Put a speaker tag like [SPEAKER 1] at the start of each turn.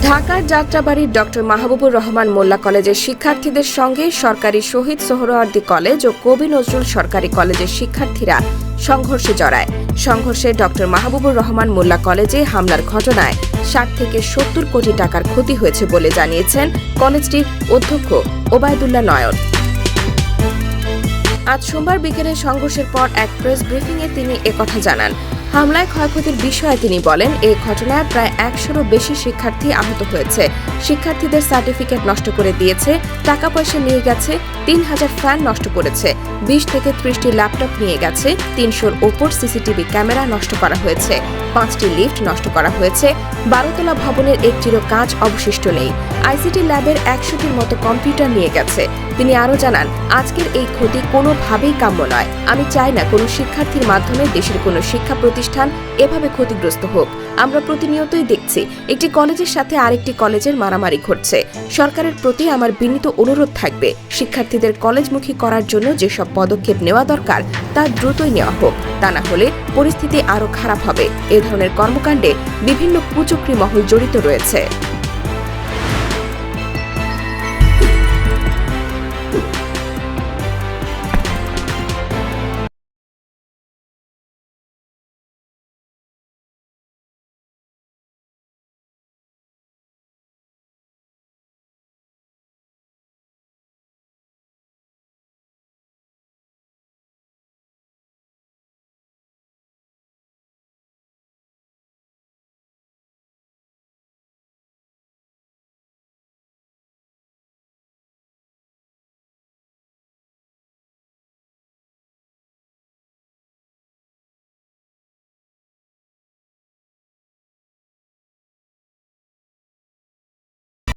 [SPEAKER 1] ঢাকার যাত্রাবাড়ির ডক্টর মাহবুবুর রহমান মোল্লা কলেজের শিক্ষার্থীদের সঙ্গে সরকারি শহীদ সোহরাওয়ার্দী কলেজ ও কবি নজরুল সরকারি কলেজের শিক্ষার্থীরা সংঘর্ষে জড়ায়। সংঘর্ষে ডক্টর মাহবুবুর রহমান মোল্লা কলেজে হামলার ঘটনায় ৬০ থেকে ৭০ কোটি টাকার ক্ষতি হয়েছে বলে জানিয়েছেন কলেজটির অধ্যক্ষ ওবায়দুল্লাহ নয়ন। আজ সোমবার বিকেলে সংঘর্ষের পর এক প্রেস ব্রিফিংয়ে তিনি একথা জানান। হামলায় ক্ষয়ক্ষতির বিষয়ে তিনি বলেন, এই ঘটনায় প্রায় ১০০রও বেশি শিক্ষার্থী আহত হয়েছে। শিক্ষার্থীদের সার্টিফিকেট নষ্ট করে দিয়েছে, টাকা পয়সা নিয়ে গেছে, ৩,০০০ ফ্যান নষ্ট করেছে, ২০ থেকে ৩০টি ল্যাপটপ নিয়ে গেছে, ৩০০-র ওপর সিসিটিভি ক্যামেরা নষ্ট করা হয়েছে, ৫টি লিফট নষ্ট করা হয়েছে, ১২তলা ভবনের একটিরও কাজ অবশিষ্ট নেই। আইসিটি ল্যাবের ১০০টির মতো কম্পিউটার নিয়ে গেছে। তিনি আরও জানান, আজকের এই ক্ষতি কোনোভাবেই কাম্য নয়। আমি চাই না কোনো শিক্ষার্থীর মাধ্যমে দেশের কোনো শিক্ষা প্রতিষ্ঠান এভাবে ক্ষতিগ্রস্ত হোক। আমরা প্রতিনিয়তই দেখছি একটি কলেজের সাথে আরেকটি কলেজের মারামারি ঘটছে। সরকারের প্রতি আমার বিনীত অনুরোধ থাকবে, শিক্ষার্থীদের কলেজমুখী করার জন্য যেসব পদক্ষেপ নেওয়া দরকার তা দ্রুতই নেওয়া হোক। তা না হলে পরিস্থিতি আরও খারাপ হবে। এ ধরনের কর্মকাণ্ডে বিভিন্ন কুচক্রী মহল জড়িত রয়েছে।